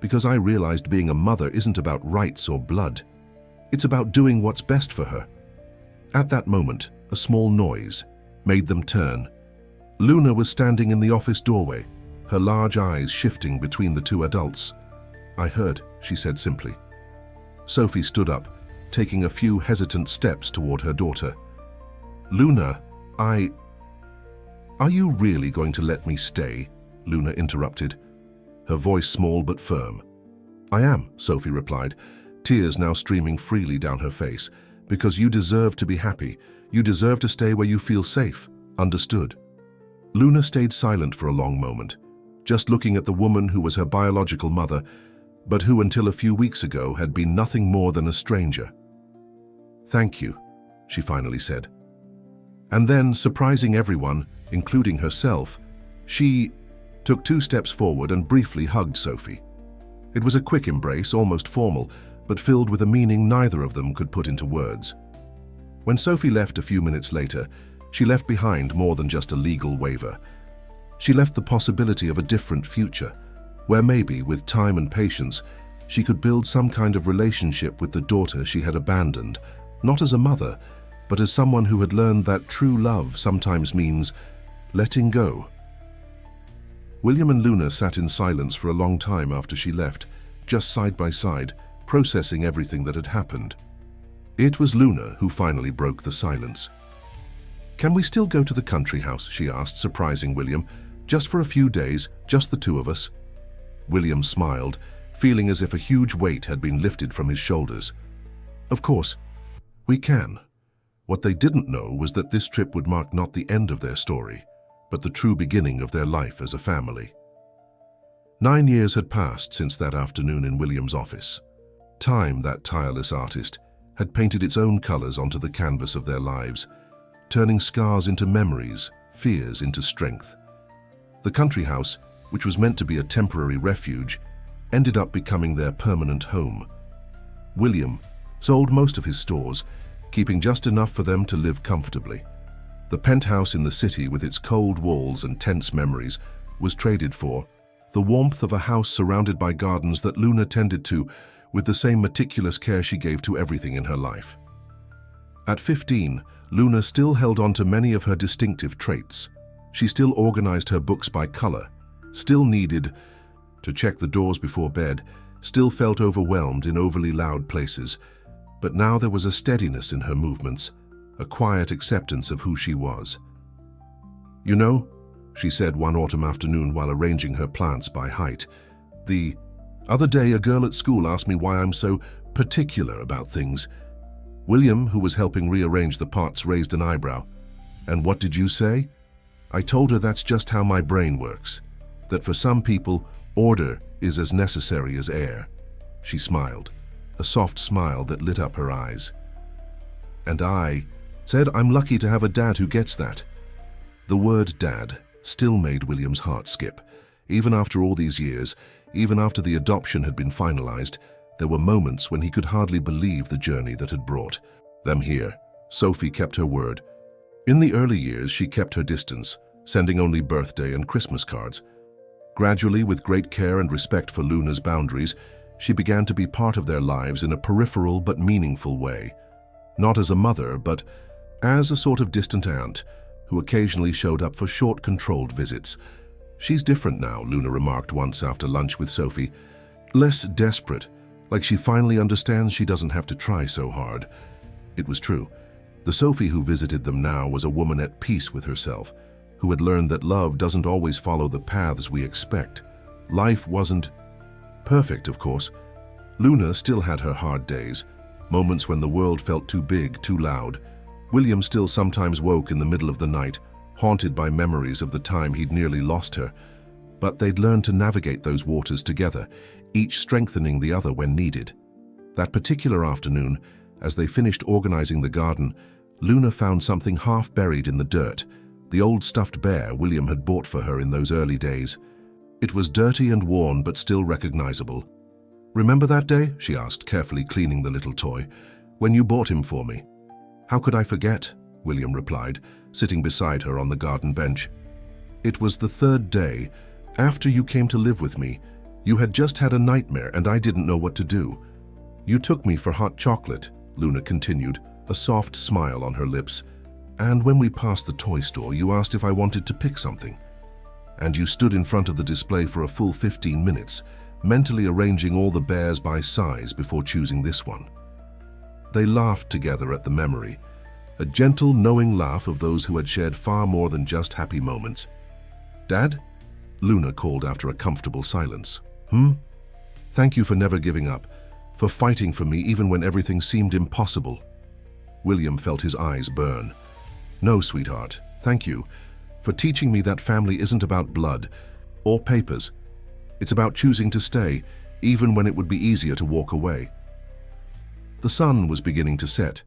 Because I realized being a mother isn't about rights or blood. It's about doing what's best for her. At that moment, a small noise made them turn. Luna was standing in the office doorway, her large eyes shifting between the two adults. I heard, she said simply. Sophie stood up, taking a few hesitant steps toward her daughter. Luna, Are you really going to let me stay? Luna interrupted, her voice small but firm. I am, Sophie replied, tears now streaming freely down her face. Because you deserve to be happy. You deserve to stay where you feel safe. Understood? Luna stayed silent for a long moment, just looking at the woman who was her biological mother, but who until a few weeks ago had been nothing more than a stranger. Thank you, she finally said. And then, surprising everyone, including herself, she took 2 steps forward and briefly hugged Sophie. It was a quick embrace, almost formal, but filled with a meaning neither of them could put into words. When Sophie left a few minutes later, she left behind more than just a legal waiver. She left the possibility of a different future, where maybe, with time and patience, she could build some kind of relationship with the daughter she had abandoned, not as a mother, but as someone who had learned that true love sometimes means letting go. William and Luna sat in silence for a long time after she left, just side by side, processing everything that had happened. It was Luna who finally broke the silence. Can we still go to the country house? She asked, surprising William. Just for a few days, just the 2 of us. William smiled, feeling as if a huge weight had been lifted from his shoulders. Of course, we can. What they didn't know was that this trip would mark not the end of their story, but the true beginning of their life as a family. 9 years had passed since that afternoon in William's office. Time, that tireless artist, had painted its own colors onto the canvas of their lives, turning scars into memories, fears into strength. The country house, which was meant to be a temporary refuge, ended up becoming their permanent home. William sold most of his stores, keeping just enough for them to live comfortably. The penthouse in the city, with its cold walls and tense memories, was traded for the warmth of a house surrounded by gardens that Luna tended to with the same meticulous care she gave to everything in her life. At 15, Luna still held on to many of her distinctive traits. She still organized her books by color, still needed to check the doors before bed, still felt overwhelmed in overly loud places, but now there was a steadiness in her movements, a quiet acceptance of who she was. You know, she said one autumn afternoon while arranging her plants by height, the other day a girl at school asked me why I'm so particular about things. William, who was helping rearrange the pots, raised an eyebrow. And what did you say? I told her that's just how my brain works, that for some people, order is as necessary as air. She smiled, a soft smile that lit up her eyes. And I said I'm lucky to have a dad who gets that. The word dad still made William's heart skip. Even after all these years, even after the adoption had been finalized, there were moments when he could hardly believe the journey that had brought them here. Sophie kept her word. In the early years, she kept her distance, sending only birthday and Christmas cards. Gradually, with great care and respect for Luna's boundaries, she began to be part of their lives in a peripheral but meaningful way. Not as a mother, but as a sort of distant aunt who occasionally showed up for short, controlled visits. She's different now, Luna remarked once after lunch with Sophie. Less desperate, like she finally understands she doesn't have to try so hard. It was true. The Sophie who visited them now was a woman at peace with herself, who had learned that love doesn't always follow the paths we expect. Life wasn't perfect, of course. Luna still had her hard days, moments when the world felt too big, too loud. William still sometimes woke in the middle of the night, haunted by memories of the time he'd nearly lost her. But they'd learned to navigate those waters together, each strengthening the other when needed. That particular afternoon, as they finished organizing the garden, Luna found something half buried in the dirt, the old stuffed bear William had bought for her in those early days. It was dirty and worn but still recognizable. "Remember that day?" she asked, carefully cleaning the little toy. "When you bought him for me?" "How could I forget?" William replied, sitting beside her on the garden bench. "It was the third day. After you came to live with me, you had just had a nightmare and I didn't know what to do. You took me for hot chocolate," Luna continued, a soft smile on her lips. "And when we passed the toy store, you asked if I wanted to pick something. And you stood in front of the display for a full 15 minutes, mentally arranging all the bears by size before choosing this one." They laughed together at the memory, a gentle, knowing laugh of those who had shared far more than just happy moments. "Dad?" Luna called after a comfortable silence. "Thank you for never giving up, for fighting for me even when everything seemed impossible." William felt his eyes burn. "No, sweetheart, thank you for teaching me that family isn't about blood or papers. It's about choosing to stay, even when it would be easier to walk away." The sun was beginning to set,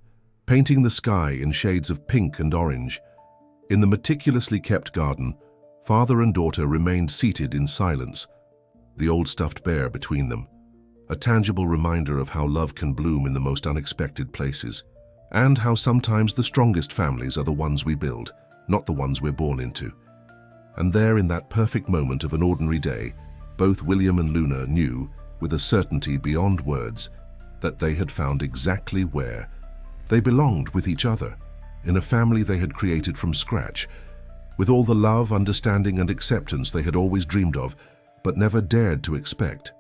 painting the sky in shades of pink and orange. In the meticulously kept garden, father and daughter remained seated in silence, the old stuffed bear between them, a tangible reminder of how love can bloom in the most unexpected places, and how sometimes the strongest families are the ones we build, not the ones we're born into. And there, in that perfect moment of an ordinary day, both William and Luna knew, with a certainty beyond words, that they had found exactly where they belonged with each other, in a family they had created from scratch, with all the love, understanding, and acceptance they had always dreamed of, but never dared to expect.